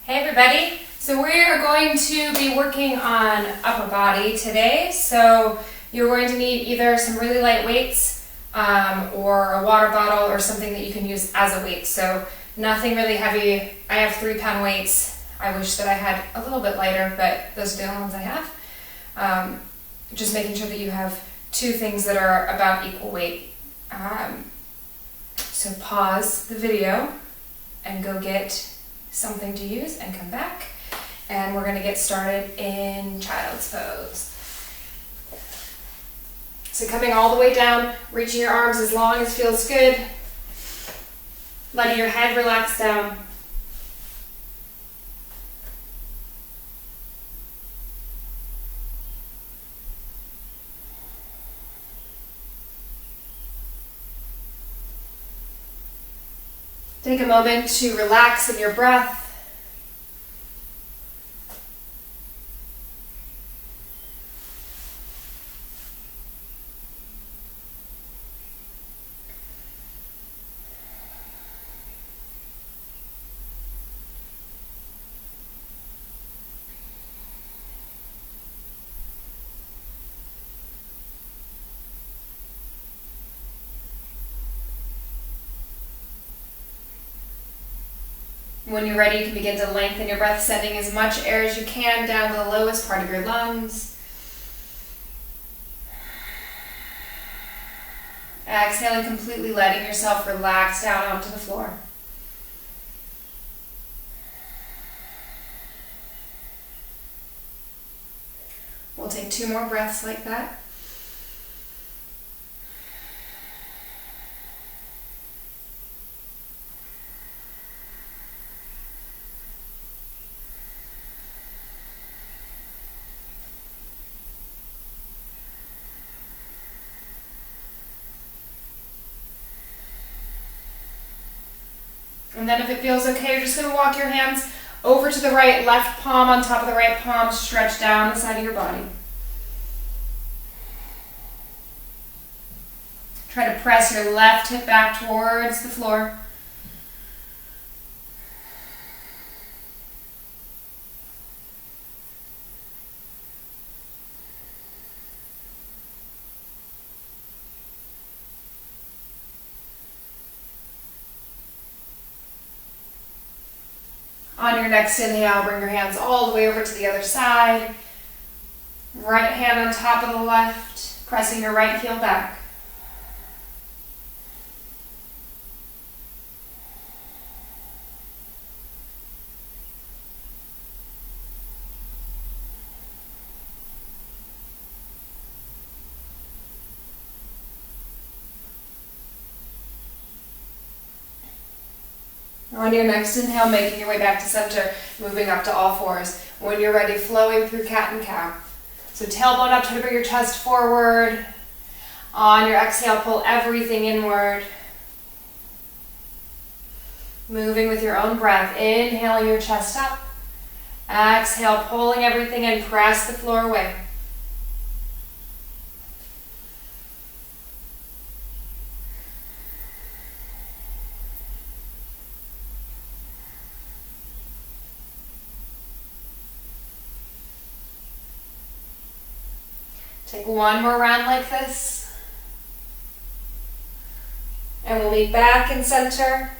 Hey everybody, so we are going to be working on upper body today. So you're going to need either some really light weights or a water bottle or something that you can use as a weight. So nothing really heavy. I have 3-pound weights. I wish that I had a little bit lighter, but those are the only ones I have. Just making sure that you have 2 things that are about equal weight. So pause the video and go get something to use and come back, and we're going to get started in child's pose. So coming all the way down, reaching your arms as long as feels good, letting your head relax down. Take a moment to relax in your breath. When you're ready, you can begin to lengthen your breath, sending as much air as you can down to the lowest part of your lungs. Exhaling, completely letting yourself relax down onto the floor. We'll take 2 more breaths like that. And then if it feels okay, you're just going to walk your hands over to the right, left palm on top of the right palm, stretch down the side of your body. Try to press your left hip back towards the floor. On your next inhale, bring your hands all the way over to the other side. Right hand on top of the left, pressing your right heel back. On your next inhale, making your way back to center, moving up to all fours. When you're ready, flowing through cat and cow. So tailbone up, try to bring your chest forward. On your exhale, pull everything inward. Moving with your own breath. Inhaling your chest up. Exhale, pulling everything in, press the floor away. Take 1 more round like this. And we'll meet back in center.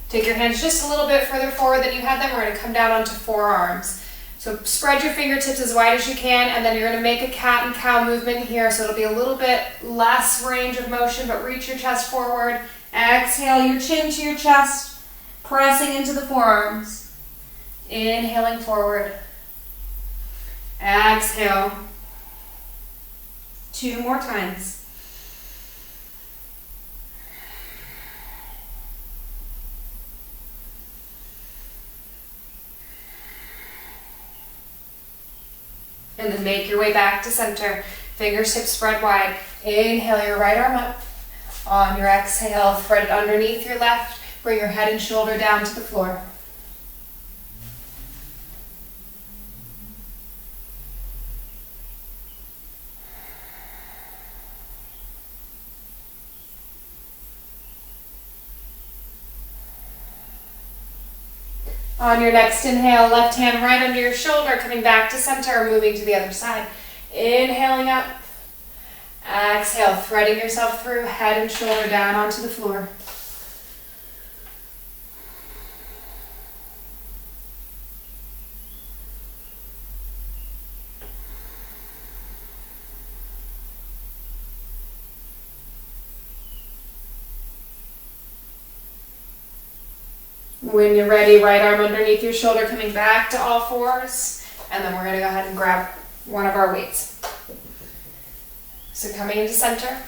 Take your hands just a little bit further forward than you had them. We're going to come down onto forearms. So spread your fingertips as wide as you can, and then you're going to make a cat and cow movement here. So it'll be a little bit less range of motion, but reach your chest forward. Exhale your chin to your chest, pressing into the forearms. Inhaling forward. Exhale. 2 more times. And then make your way back to center. Fingers hips spread wide. Inhale your right arm up. On your exhale, thread it underneath your left. Bring your head and shoulder down to the floor. On your next inhale, left hand right under your shoulder, coming back to center, moving to the other side. Inhaling up. Exhale, threading yourself through, head and shoulder down onto the floor. When you're ready, right arm underneath your shoulder, coming back to all fours. And then we're going to go ahead and grab one of our weights. So coming into center,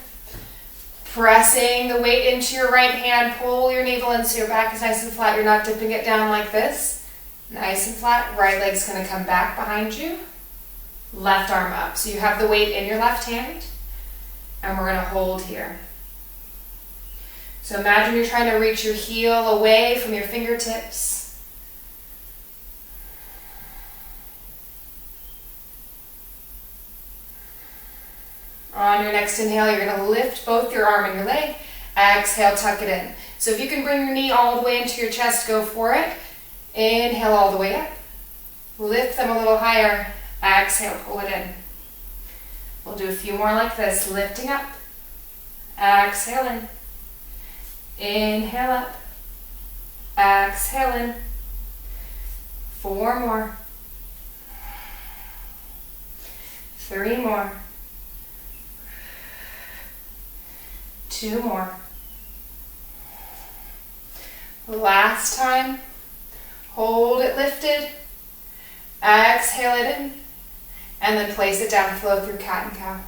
pressing the weight into your right hand, pull your navel in so your back is nice and flat. You're not dipping it down like this. Nice and flat. Right leg's going to come back behind you. Left arm up. So you have the weight in your left hand. And we're going to hold here. So imagine you're trying to reach your heel away from your fingertips. On your next inhale, you're going to lift both your arm and your leg. Exhale, tuck it in. So if you can bring your knee all the way into your chest, go for it. Inhale all the way up. Lift them a little higher. Exhale, pull it in. We'll do a few more like this. Lifting up. Exhale in. Inhale up. Exhale in. 4 more. 3 more. 2 more. Last time. Hold it lifted. Exhale it in. And then place it down, flow through cat and cow.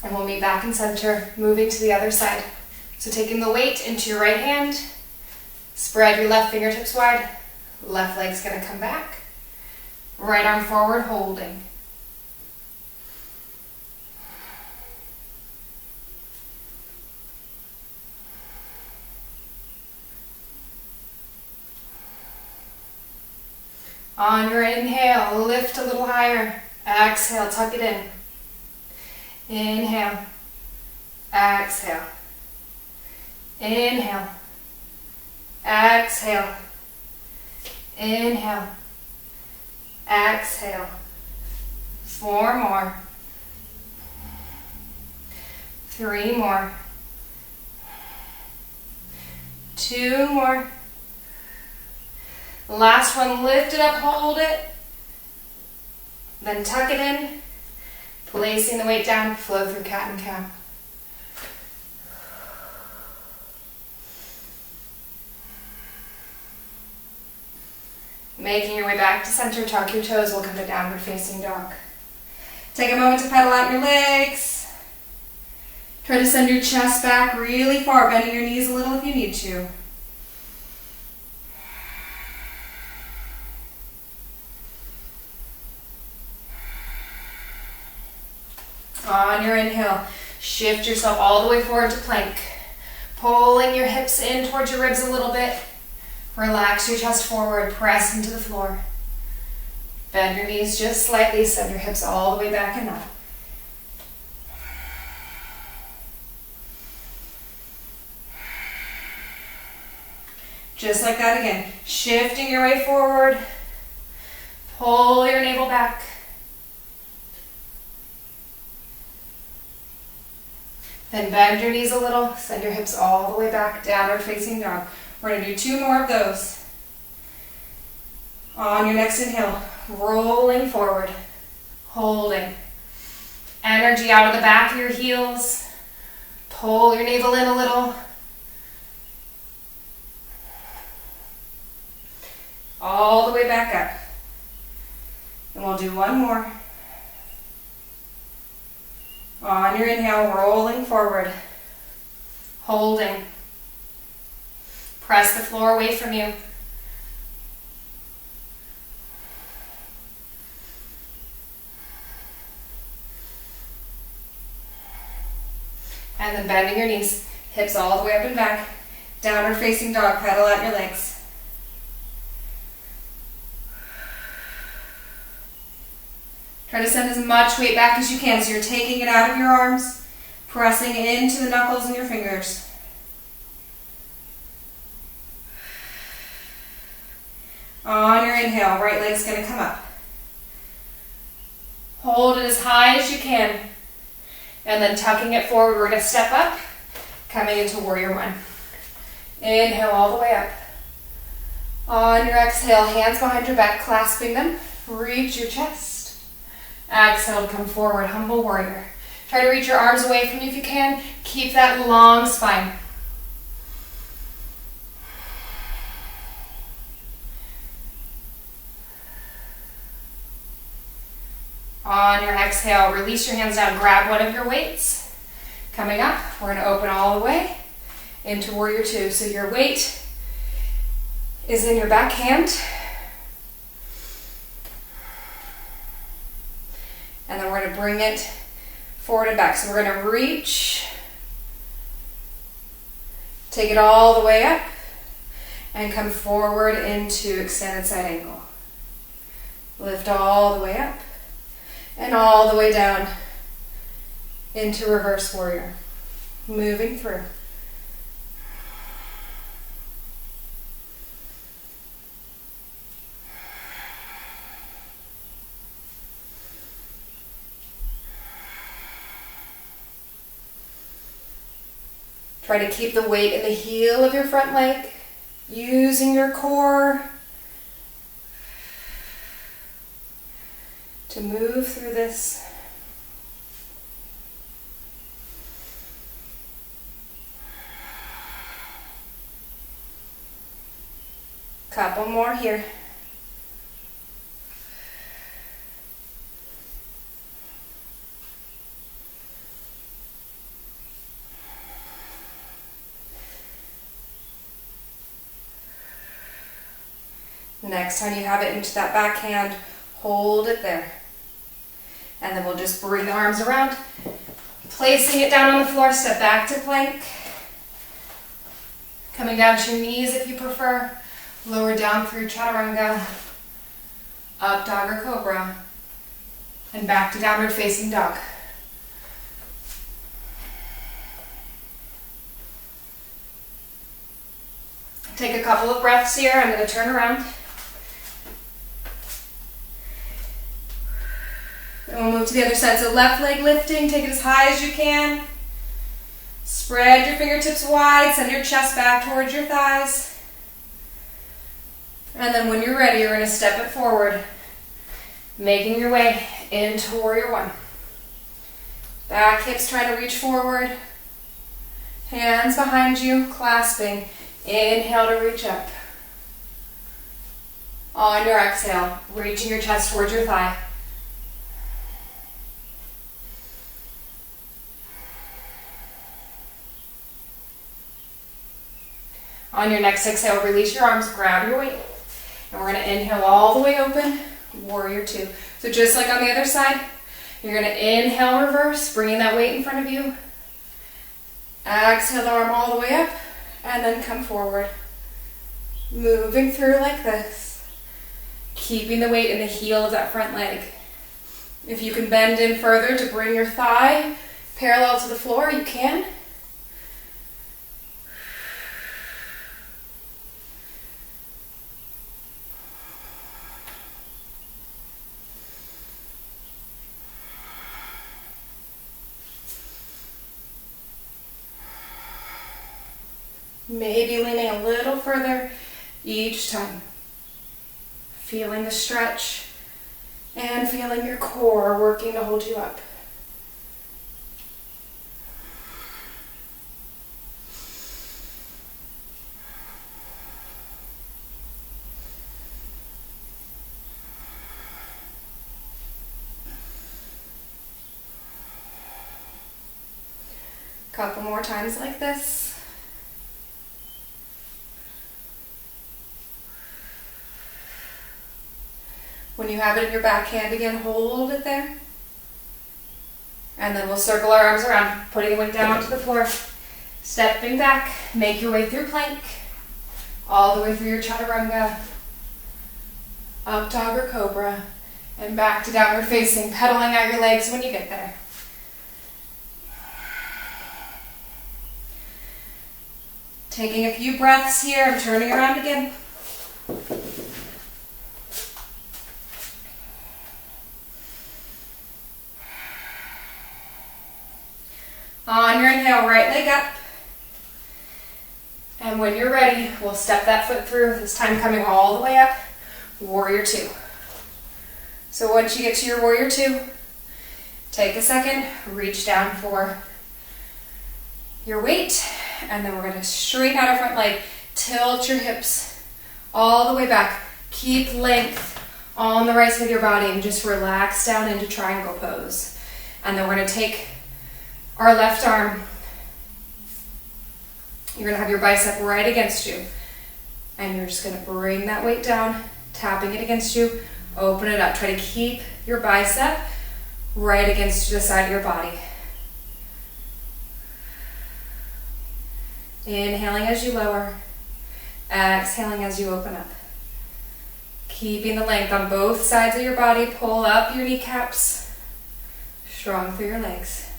And we'll meet back in center, moving to the other side. So taking the weight into your right hand, spread your left fingertips wide, left leg's gonna come back, right arm forward, holding. On your inhale, lift a little higher. Exhale, tuck it in. Inhale. Exhale. Inhale. Exhale. Inhale. Exhale. 4 more. 3 more. 2 more. Last one, lift it up, hold it. Then tuck it in. Placing the weight down, flow through cat and cow. Making your way back to center, tuck your toes, we'll come to downward facing dog. Take a moment to pedal out your legs. Try to send your chest back really far, bending your knees a little if you need to. On your inhale, shift yourself all the way forward to plank. Pulling your hips in towards your ribs a little bit. Relax your chest forward, press into the floor. Bend your knees just slightly, send your hips all the way back and up. Just like that again. Shifting your way forward. Pull your navel back. Then bend your knees a little, send your hips all the way back, downward facing dog. We're going to do 2 more of those. On your next inhale, rolling forward, holding. Energy out of the back of your heels. Pull your navel in a little. All the way back up. And we'll do 1 more. On your inhale, rolling forward, holding. Press the floor away from you. And then bending your knees, hips all the way up and back. Downward facing dog, pedal out your legs. Try to send as much weight back as you can, so you're taking it out of your arms, Pressing into the knuckles and your fingers. On your inhale, right leg's going to come up. Hold it as high as you can. And then tucking it forward, we're going to step up, coming into warrior one. Inhale all the way up. On your exhale, hands behind your back, clasping them. Reach your chest. Exhale to come forward, humble warrior. Try to reach your arms away from you if you can. Keep that long spine. On your exhale, release your hands down, grab one of your weights. Coming up, we're going to open all the way into warrior two. So your weight is in your back hand. And then we're going to bring it forward and back. So we're going to reach, take it all the way up, and come forward into extended side angle. Lift all the way up, and all the way down into reverse warrior. Moving through. Try to keep the weight in the heel of your front leg, using your core to move through this. Couple more here. Next time you have it into that back hand, hold it there. And then we'll just bring the arms around, placing it down on the floor, step back to plank. Coming down to your knees if you prefer. Lower down through chaturanga, up dog or cobra, and back to downward facing dog. Take a couple of breaths here. I'm going to turn around. And we'll move to the other side. So left leg lifting, take it as high as you can. Spread your fingertips wide, send your chest back towards your thighs. And then when you're ready, you're going to step it forward, making your way into warrior one. Back hips trying to reach forward. Hands behind you, clasping. Inhale to reach up. On your exhale, reaching your chest towards your thigh. On your next exhale, release your arms, grab your weight. And we're going to inhale all the way open, warrior two. So just like on the other side, you're going to inhale, reverse, bringing that weight in front of you. Exhale the arm all the way up, and then come forward. Moving through like this. Keeping the weight in the heel of that front leg. If you can bend in further to bring your thigh parallel to the floor, you can. Maybe leaning a little further each time. Feeling the stretch and feeling your core working to hold you up. Couple more times like this. When you have it in your back hand again, hold it there. And then we'll circle our arms around, putting the weight down onto the floor. Stepping back, make your way through plank, all the way through your chaturanga, up dog or cobra, and back to downward facing, pedaling out your legs when you get there. Taking a few breaths here. I'm turning around again. On your inhale, right leg up. And when you're ready, we'll step that foot through, this time coming all the way up, warrior two. So once you get to your warrior two, take a second, reach down for your weight, and then we're going to straighten out our front leg, tilt your hips all the way back, keep length on the right side of your body, and just relax down into triangle pose. And then we're going to take our left arm, you're going to have your bicep right against you, and you're just going to bring that weight down, tapping it against you, open it up. Try to keep your bicep right against the side of your body. Inhaling as you lower, exhaling as you open up. Keeping the length on both sides of your body, pull up your kneecaps, strong through your legs.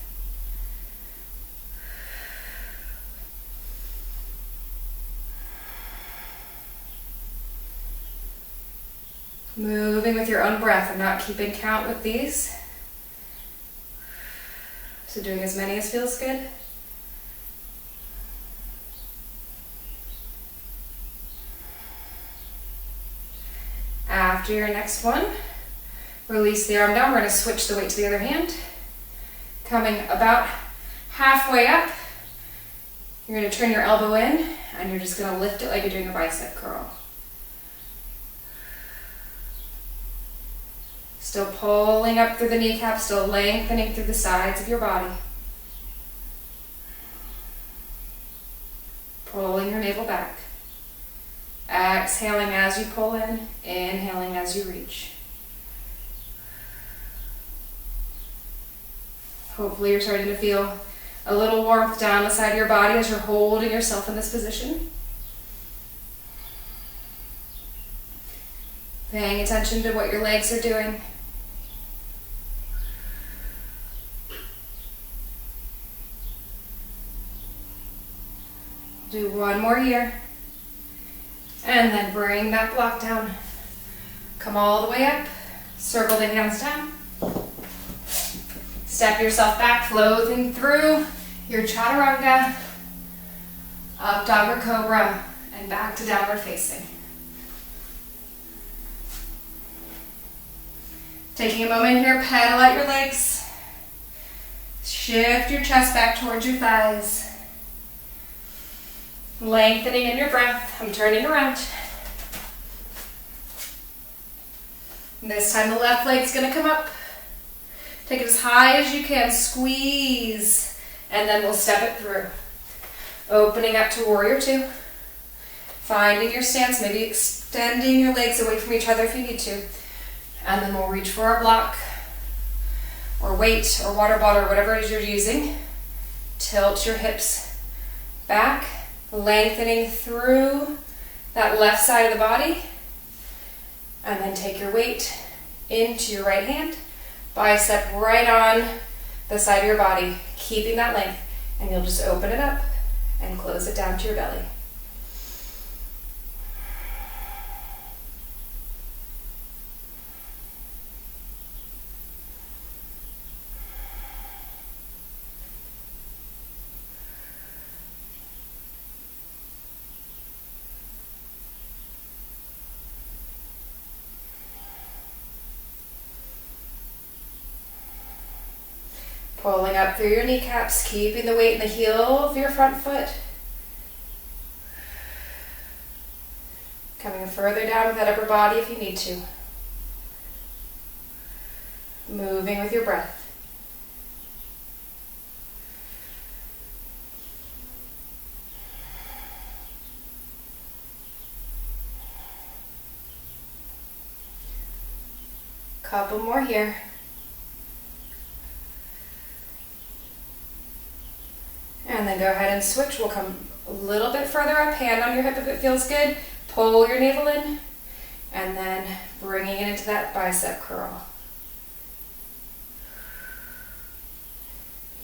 Moving with your own breath. I'm not keeping count with these. So doing as many as feels good. After your next one, release the arm down. We're going to switch the weight to the other hand. Coming about halfway up, you're going to turn your elbow in, and you're just going to lift it like you're doing a bicep curl. Still pulling up through the kneecap, still lengthening through the sides of your body. Pulling your navel back. Exhaling as you pull in, inhaling as you reach. Hopefully you're starting to feel a little warmth down the side of your body as you're holding yourself in this position. Paying attention to what your legs are doing. Do one more here. And then bring that block down. Come all the way up. Circle the hands down. Step yourself back, floating through your chaturanga. Up dog or cobra. And back to downward facing. Taking a moment here, pedal out your legs. Shift your chest back towards your thighs. Lengthening in your breath. I'm turning around. This time the left leg's going to come up. Take it as high as you can. Squeeze. And then we'll step it through. Opening up to warrior two. Finding your stance. Maybe extending your legs away from each other if you need to. And then we'll reach for our block or weight or water bottle or whatever it is you're using. Tilt your hips back. Lengthening through that left side of the body, and then take your weight into your right hand, bicep right on the side of your body, keeping that length, and you'll just open it up and close it down to your belly. Pulling up through your kneecaps, keeping the weight in the heel of your front foot. Coming further down with that upper body if you need to. Moving with your breath. Couple more here. And then go ahead and switch. We'll come a little bit further up, hand on your hip if it feels good. Pull your navel in, and then bringing it into that bicep curl.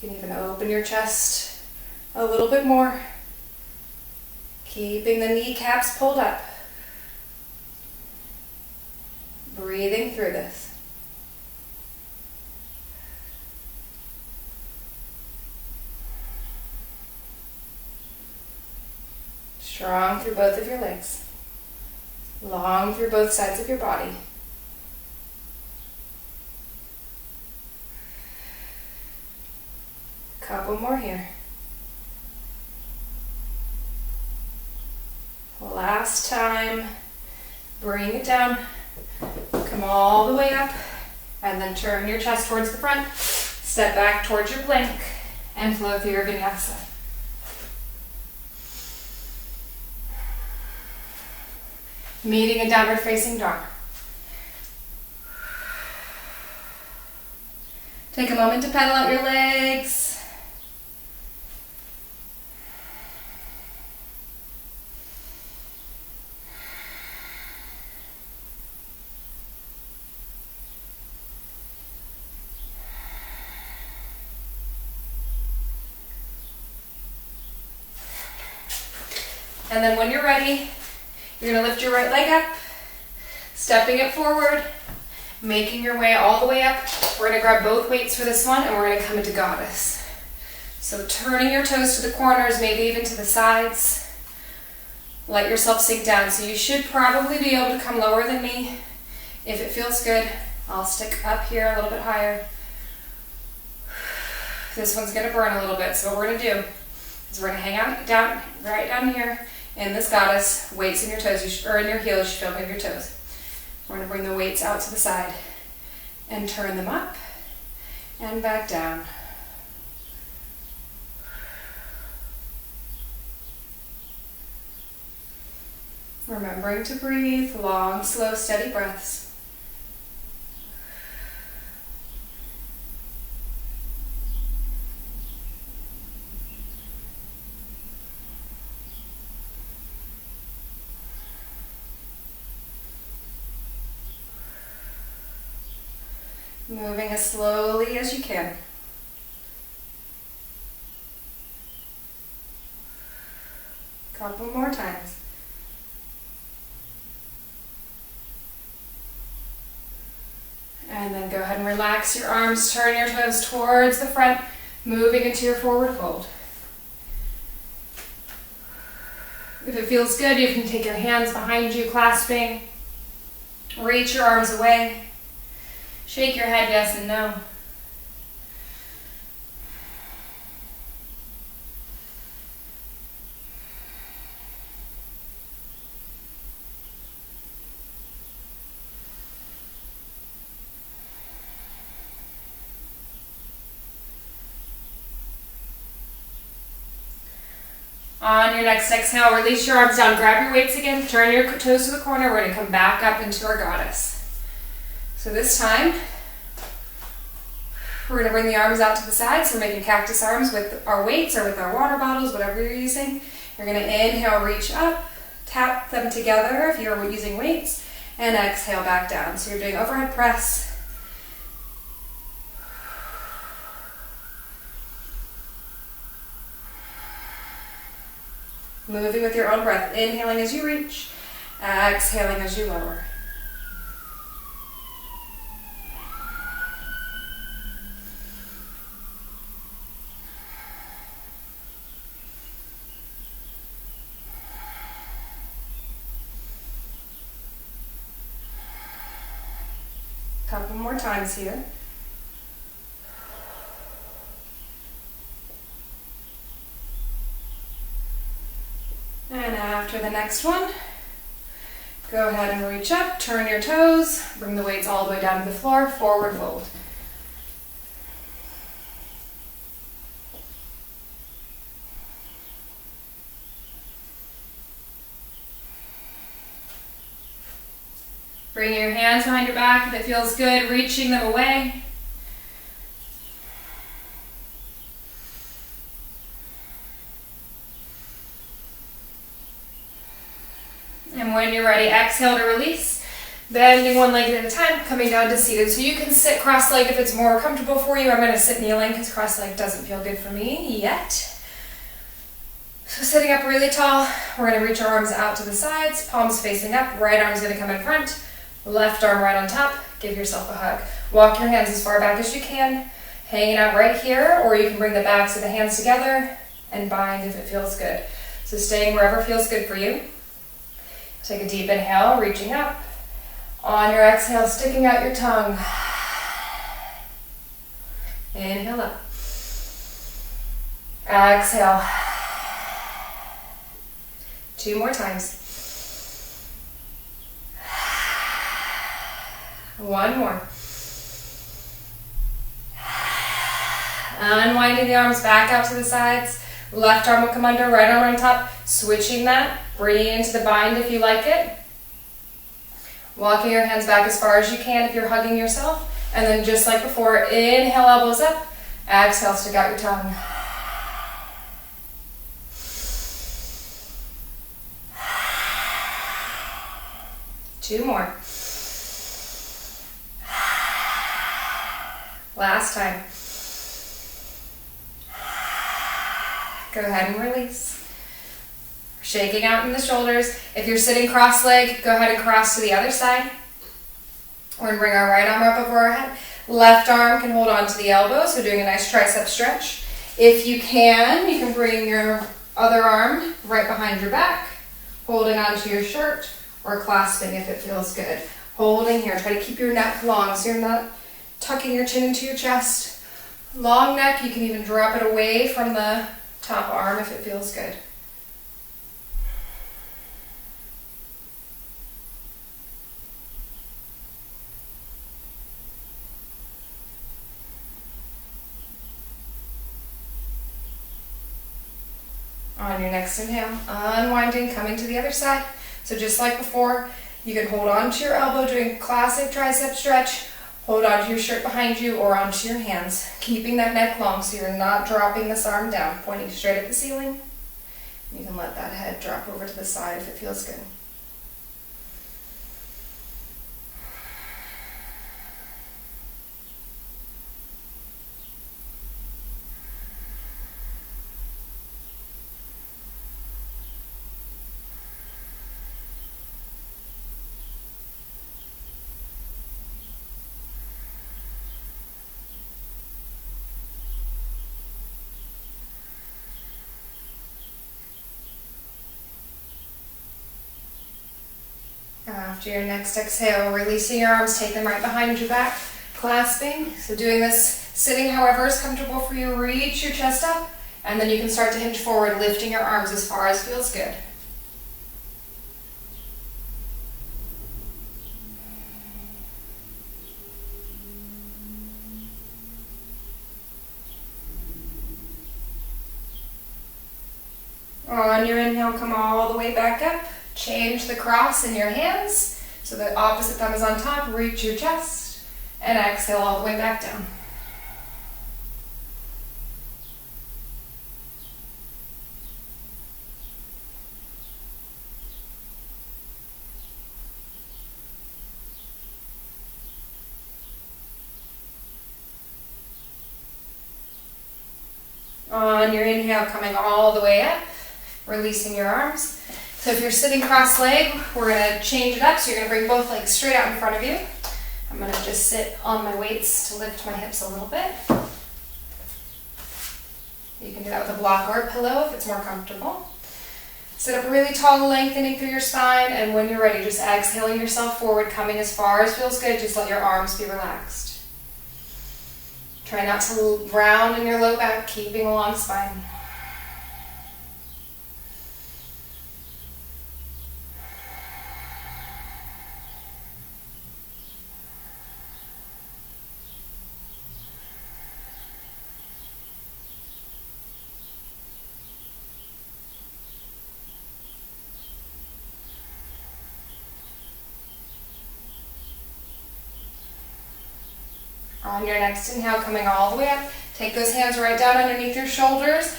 You can even open your chest a little bit more. Keeping the kneecaps pulled up. Breathing through this. Strong through both of your legs. Long through both sides of your body. Couple more here. Last time. Bring it down. Come all the way up. And then turn your chest towards the front. Step back towards your plank. And flow through your vinyasa. Meeting a downward facing dog. Take a moment to pedal out your legs. And then when you're ready, you're going to lift your right leg up, stepping it forward, making your way all the way up. We're going to grab both weights for this one, and we're going to come into goddess. So turning your toes to the corners, maybe even to the sides. Let yourself sink down. So you should probably be able to come lower than me. If it feels good, I'll stick up here a little bit higher. This one's going to burn a little bit, so what we're going to do is we're going to hang out down, right down here. In this goddess, weights in your toes, or in your heels, you should feel maybe your toes. We're going to bring the weights out to the side and turn them up and back down. Remembering to breathe, long, slow, steady breaths. Moving as slowly as you can. Couple more times. And then go ahead and relax your arms, turn your toes towards the front, moving into your forward fold. If it feels good, you can take your hands behind you, clasping. Reach your arms away. Shake your head yes and no. On your next exhale, release your arms down, grab your weights again, turn your toes to the corner. We're going to come back up into our goddess. So this time, we're going to bring the arms out to the side. So we're making cactus arms with our weights or with our water bottles, whatever you're using. You're going to inhale, reach up, tap them together if you're using weights, and exhale back down. So you're doing overhead press. Moving with your own breath, inhaling as you reach, exhaling as you lower. Couple more times here. And after the next one, go ahead and reach up, turn your toes, bring the weights all the way down to the floor, forward fold. Bring your hands behind your back if it feels good, reaching them away. And when you're ready, exhale to release. Bending one leg at a time, coming down to seated. So you can sit cross-legged if it's more comfortable for you. I'm going to sit kneeling because cross-legged doesn't feel good for me yet. So sitting up really tall, we're going to reach our arms out to the sides, palms facing up, right arm's going to come in front, left arm right on top, give yourself a hug. Walk your hands as far back as you can, hanging out right here, or you can bring the backs of the hands together and bind if it feels good. So staying wherever feels good for you. Take a deep inhale, reaching up. On your exhale, sticking out your tongue. Inhale up. Exhale. 2 more times. 1 more. Unwinding the arms back out to the sides. Left arm will come under, right arm on top. Switching that, bringing it into the bind if you like it. Walking your hands back as far as you can if you're hugging yourself. And then just like before, inhale, elbows up. Exhale, stick out your tongue. Two more. Last time. Go ahead and release. Shaking out in the shoulders. If you're sitting cross-legged, go ahead and cross to the other side. We're going to bring our right arm up over our head. Left arm can hold on to the elbow, so doing a nice tricep stretch. If you can bring your other arm right behind your back, holding onto your shirt, or clasping if it feels good. Holding here. Try to keep your neck long so you're not tucking your chin into your chest. Long neck, you can even drop it away from the top arm if it feels good. On your next inhale, unwinding, coming to the other side. So just like before, you can hold on to your elbow, doing classic tricep stretch. Hold on to your shirt behind you or onto your hands, keeping that neck long so you're not dropping this arm down, pointing straight at the ceiling. You can let that head drop over to the side if it feels good. After your next exhale, releasing your arms, take them right behind your back, clasping. So doing this sitting however is comfortable for you. Reach your chest up, and then you can start to hinge forward, lifting your arms as far as feels good. On your inhale, come all the way back up. Change the cross in your hands so the opposite thumb is on top. Reach your chest and exhale all the way back down. On your inhale, coming all the way up, releasing your arms. So if you're sitting cross-legged, we're going to change it up. So you're going to bring both legs straight out in front of you. I'm going to just sit on my weights to lift my hips a little bit. You can do that with a block or a pillow if it's more comfortable. Sit up really tall, lengthening through your spine, and when you're ready, just exhaling yourself forward, coming as far as feels good. Just let your arms be relaxed. Try not to round in your low back, keeping a long spine. On your next inhale, coming all the way up, take those hands right down underneath your shoulders,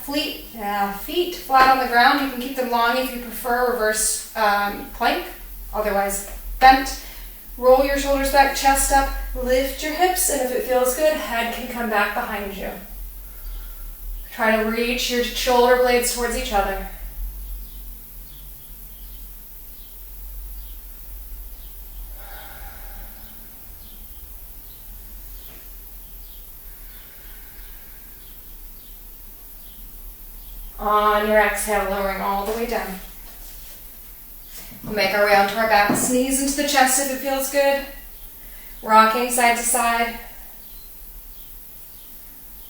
feet flat on the ground. You can keep them long if you prefer, reverse plank, otherwise bent. Roll your shoulders back, chest up, lift your hips, and if it feels good, head can come back behind you. Try to reach your shoulder blades towards each other. On your exhale, lowering all the way down. We'll make our way onto our backs, knees into the chest if it feels good. Rocking side to side.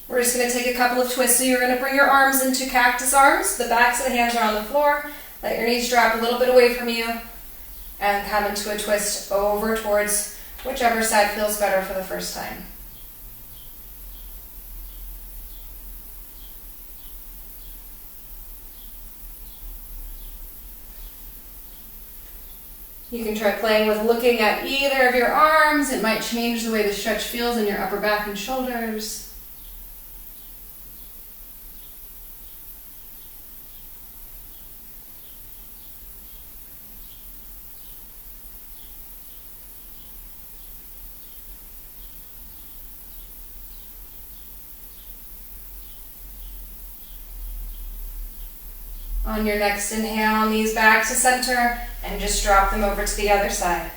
We're just going to take a couple of twists. So you're going to bring your arms into cactus arms. The backs of the hands are on the floor. Let your knees drop a little bit away from you. And come into a twist over towards whichever side feels better for the first time. You can try playing with looking at either of your arms. It might change the way the stretch feels in your upper back and shoulders. On your next inhale, knees back to center, and just drop them over to the other side.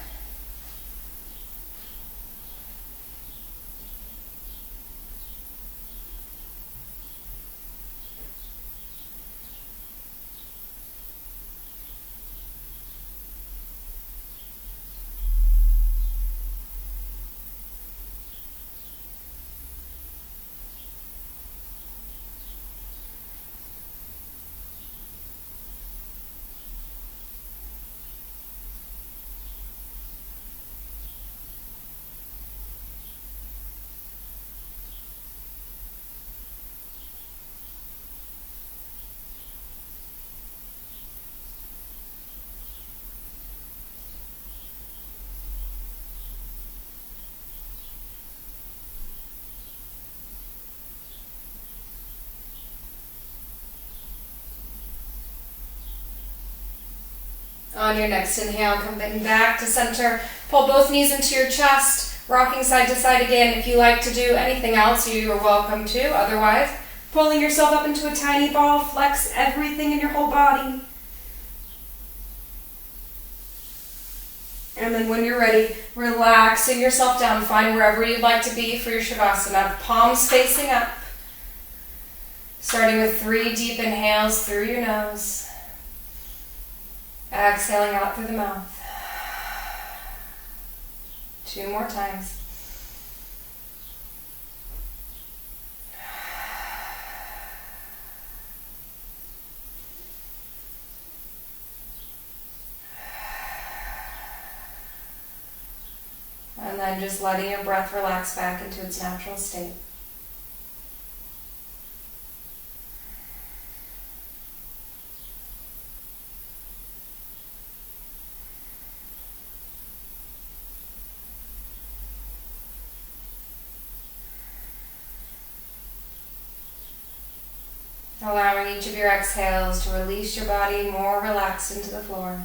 On your next inhale, coming back to center. Pull both knees into your chest, rocking side to side again. If you like to do anything else, you are welcome to. Otherwise, pulling yourself up into a tiny ball, flex everything in your whole body. And then when you're ready, relaxing yourself down. Find wherever you'd like to be for your Shavasana. Palms facing up. Starting with 3 deep inhales through your nose. Exhaling out through the mouth. 2 more times. And then just letting your breath relax back into its natural state. Allowing each of your exhales to release your body more relaxed into the floor.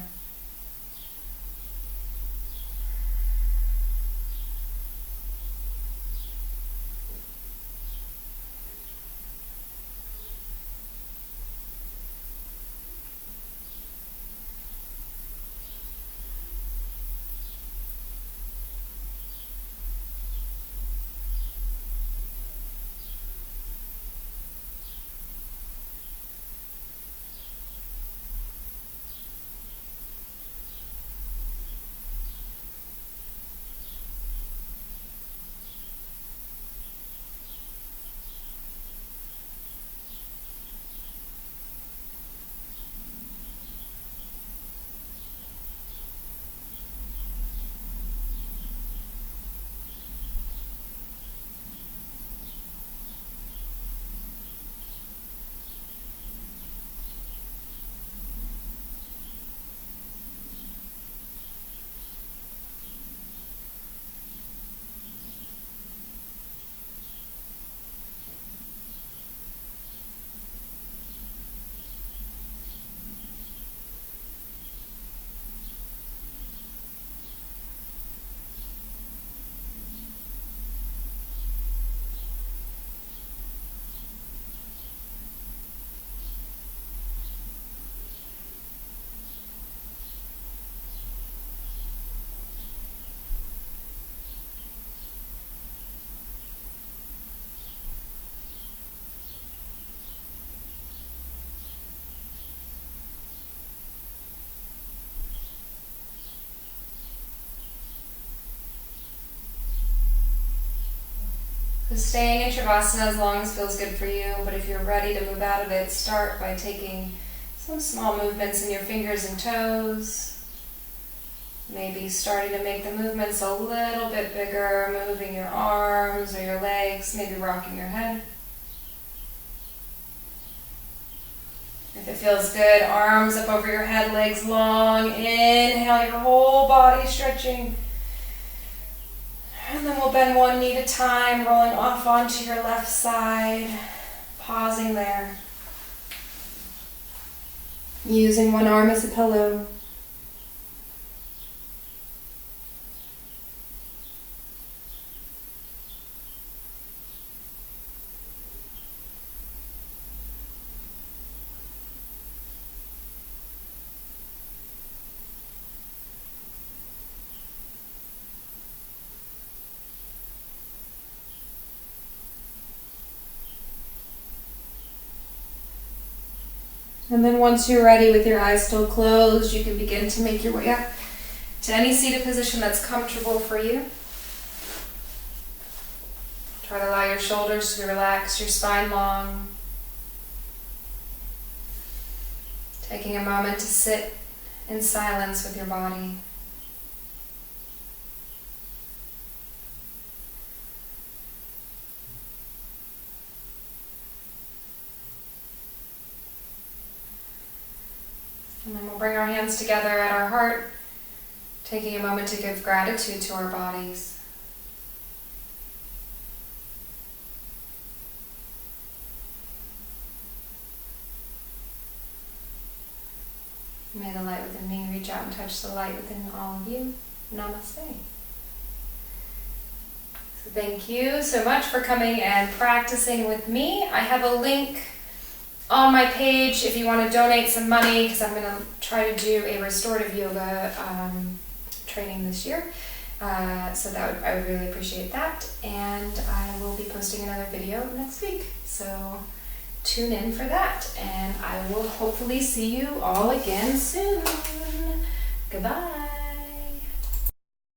Just staying in Shavasana as long as feels good for you, but if you're ready to move out of it, start by taking some small movements in your fingers and toes. Maybe starting to make the movements a little bit bigger, moving your arms or your legs, maybe rocking your head. If it feels good, arms up over your head, legs long. Inhale, your whole body stretching. And then we'll bend one knee at a time, rolling off onto your left side, pausing there. Using one arm as a pillow. And then once you're ready with your eyes still closed, you can begin to make your way up to any seated position that's comfortable for you. Try to allow your shoulders to be relaxed, your spine long. Taking a moment to sit in silence with your body. And then we'll bring our hands together at our heart, taking a moment to give gratitude to our bodies. May the light within me reach out and touch the light within all of you. Namaste. So thank you so much for coming and practicing with me. I have a link on my page if you want to donate some money, because I'm going to try to do a restorative yoga training this year. So I would really appreciate that. And I will be posting another video next week. So tune in for that. And I will hopefully see you all again soon. Goodbye.